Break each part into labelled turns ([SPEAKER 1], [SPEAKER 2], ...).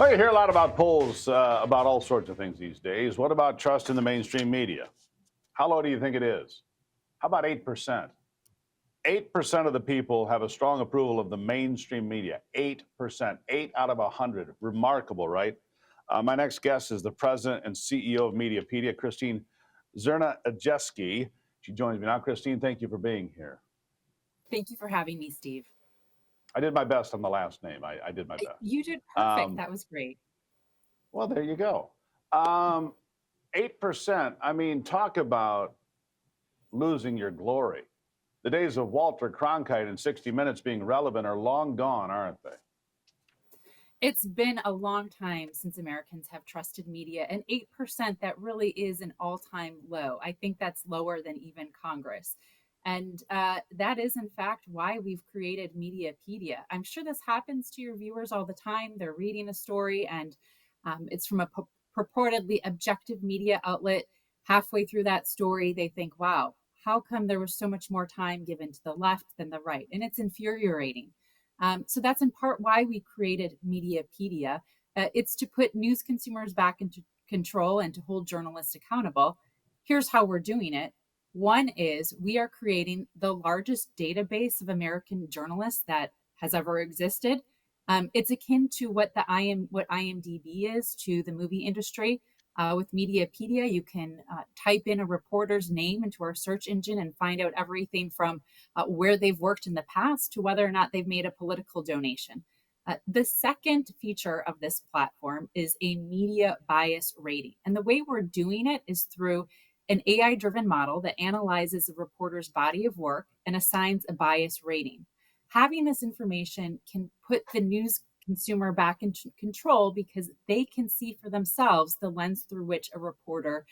[SPEAKER 1] Well, you hear a lot about polls about all sorts of things these days. What about trust in the mainstream media? How low do you think it is? How about 8%? 8% of the people have a strong approval of the mainstream media. 8%, 8 out of 100. Remarkable, right? My next guest is the president and CEO of MediaPedia, Christine Czernejewski. She joins me now. Christine, thank you for being here.
[SPEAKER 2] Thank you for having me, Steve.
[SPEAKER 1] I did my best on the last name. I did my best.
[SPEAKER 2] You did perfect. That was great.
[SPEAKER 1] Well, there you go. 8%. I mean, talk about losing your glory. The days of Walter Cronkite and 60 Minutes being relevant are long gone, aren't they?
[SPEAKER 2] It's been a long time since Americans have trusted media, and 8%, that really is an all-time low. I think that's lower than even Congress. And that is, in fact, why we've created MediaPedia. I'm sure this happens to your viewers all the time. They're reading a story, and it's from a purportedly objective media outlet. Halfway through that story, they think, wow, how come there was so much more time given to the left than the right? And it's infuriating. So that's in part why we created MediaPedia. It's to put news consumers back into control and to hold journalists accountable. Here's how we're doing it. One is we are creating the largest database of American journalists that has ever existed. It's akin to what IMDb is to the movie industry. With MediaPedia, you can type in a reporter's name into our search engine and find out everything from where they've worked in the past to whether or not they've made a political donation. The second feature of this platform is a media bias rating. And the way we're doing it is through an AI-driven model that analyzes a reporter's body of work and assigns a bias rating. Having this information can put the news consumer back into control because they can see for themselves the lens through which a reporter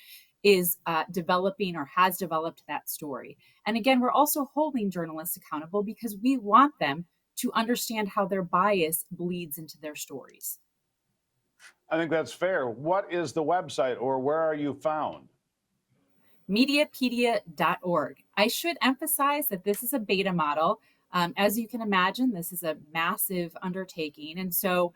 [SPEAKER 2] is developing or has developed that story. And again, we're also holding journalists accountable because we want them to understand how their bias bleeds into their stories.
[SPEAKER 1] I think that's fair. What is the website, or where are you found?
[SPEAKER 2] MediaPedia.org. I should emphasize that this is a beta model. As you can imagine, this is a massive undertaking. And so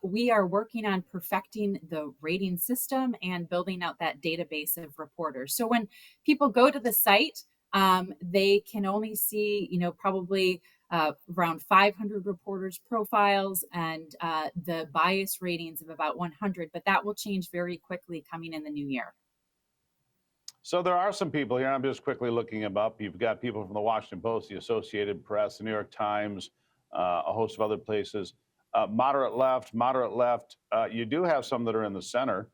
[SPEAKER 2] we are working on perfecting the rating system and building out that database of reporters. So when people go to the site, they can only see, probably around 500 reporters' profiles and the bias ratings of about 100. But that will change very quickly coming in the new year.
[SPEAKER 1] So there are some people here. I'm just quickly looking them up. You've got people from the Washington Post, the Associated Press, the New York Times, a host of other places. Moderate left. You do have some that are in the center.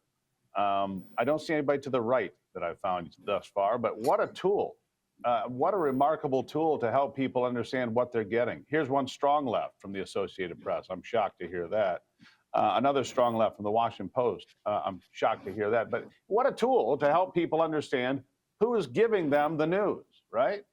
[SPEAKER 1] I don't see anybody to the right that I've found thus far, but what a tool. What a remarkable tool to help people understand what they're getting. Here's one strong left from the Associated Press. I'm shocked to hear that. Another strong left from the Washington Post. I'm shocked to hear that. But what a tool to help people understand who is giving them the news, right?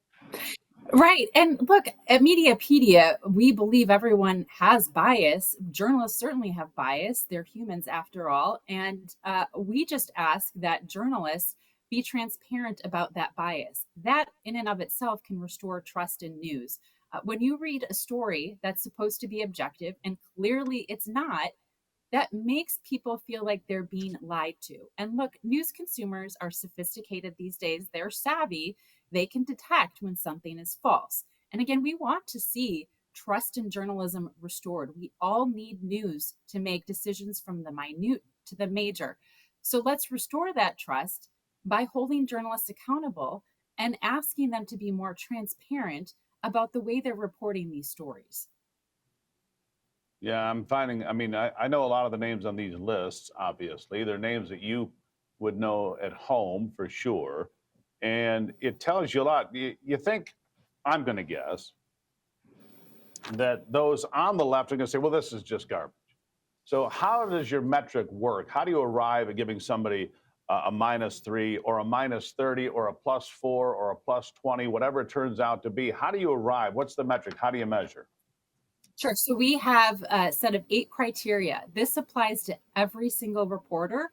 [SPEAKER 2] Right. And look, at MediaPedia, we believe everyone has bias. Journalists certainly have bias. They're humans after all. And we just ask that journalists be transparent about that bias. That in and of itself can restore trust in news. When you read a story that's supposed to be objective and clearly it's not, that makes people feel like they're being lied to. And look, news consumers are sophisticated these days. They're savvy. They can detect when something is false. And again, we want to see trust in journalism restored. We all need news to make decisions from the minute to the major. So let's restore that trust by holding journalists accountable and asking them to be more transparent about the way they're reporting these stories.
[SPEAKER 1] Yeah, I know a lot of the names on these lists, obviously. They're names that you would know at home for sure. And it tells you a lot. You think, I'm going to guess, that those on the left are going to say, well, this is just garbage. So how does your metric work? How do you arrive at giving somebody a -3 or a -30 or a +4 or a +20, whatever it turns out to be? How do you arrive? What's the metric? How do you measure?
[SPEAKER 2] Sure. So we have a set of 8 criteria. This applies to every single reporter,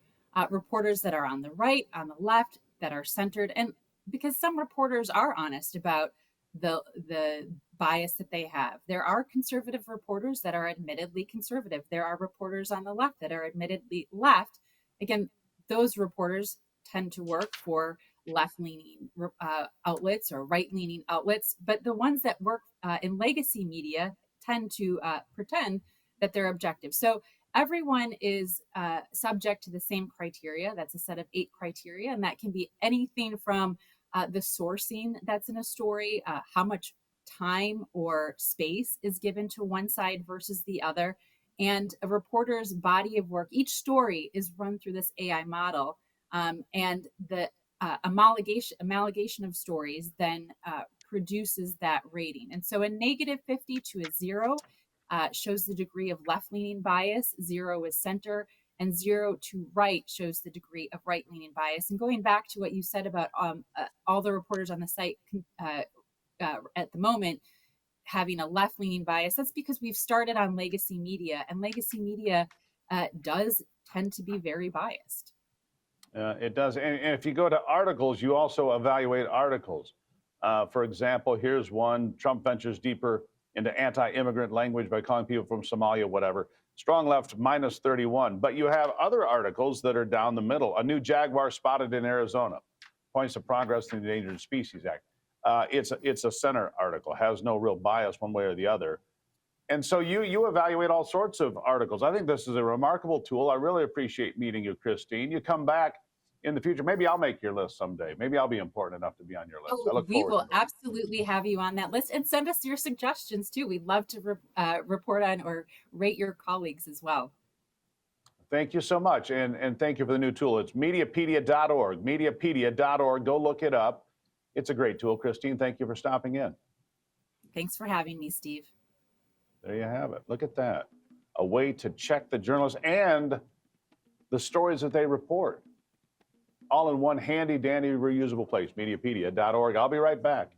[SPEAKER 2] reporters that are on the right, on the left, that are centered. And because some reporters are honest about the bias that they have. There are conservative reporters that are admittedly conservative. There are reporters on the left that are admittedly left. Again, those reporters tend to work for left-leaning outlets or right-leaning outlets, but the ones that work in legacy media tend to pretend that they're objective. So everyone is subject to the same criteria. That's a set of 8 criteria, and that can be anything from the sourcing that's in a story, how much time or space is given to one side versus the other, and a reporter's body of work. Each story is run through this AI model, and the amalgamation of stories then produces that rating. And so a -50 to a 0 shows the degree of left-leaning bias, 0 is center, and 0 to right shows the degree of right-leaning bias. And going back to what you said about all the reporters on the site at the moment having a left-leaning bias, that's because we've started on legacy media, and legacy media does tend to be very biased.
[SPEAKER 1] It does. And if you go to articles, you also evaluate articles. For example, here's one: Trump ventures deeper into anti-immigrant language by calling people from Somalia, whatever. Strong left, -31. But you have other articles that are down the middle. A new jaguar spotted in Arizona points to progress in the Endangered Species Act. It's a center article, has no real bias one way or the other. And so you evaluate all sorts of articles. I think this is a remarkable tool. I really appreciate meeting you, Christine. You come back in the future. Maybe I'll make your list someday. Maybe I'll be important enough to be on your list. I look
[SPEAKER 2] We
[SPEAKER 1] forward
[SPEAKER 2] will
[SPEAKER 1] to it.
[SPEAKER 2] absolutely have you on that list, and send us your suggestions too. We'd love to report on or rate your colleagues as well.
[SPEAKER 1] Thank you so much. And thank you for the new tool. It's MediaPedia.org. MediaPedia.org. Go look it up. It's a great tool. Christine, thank you for stopping in.
[SPEAKER 2] Thanks for having me, Steve.
[SPEAKER 1] There you have it. Look at that. A way to check the journalists and the stories that they report, all in one handy dandy reusable place. MediaPedia.org. I'll be right back.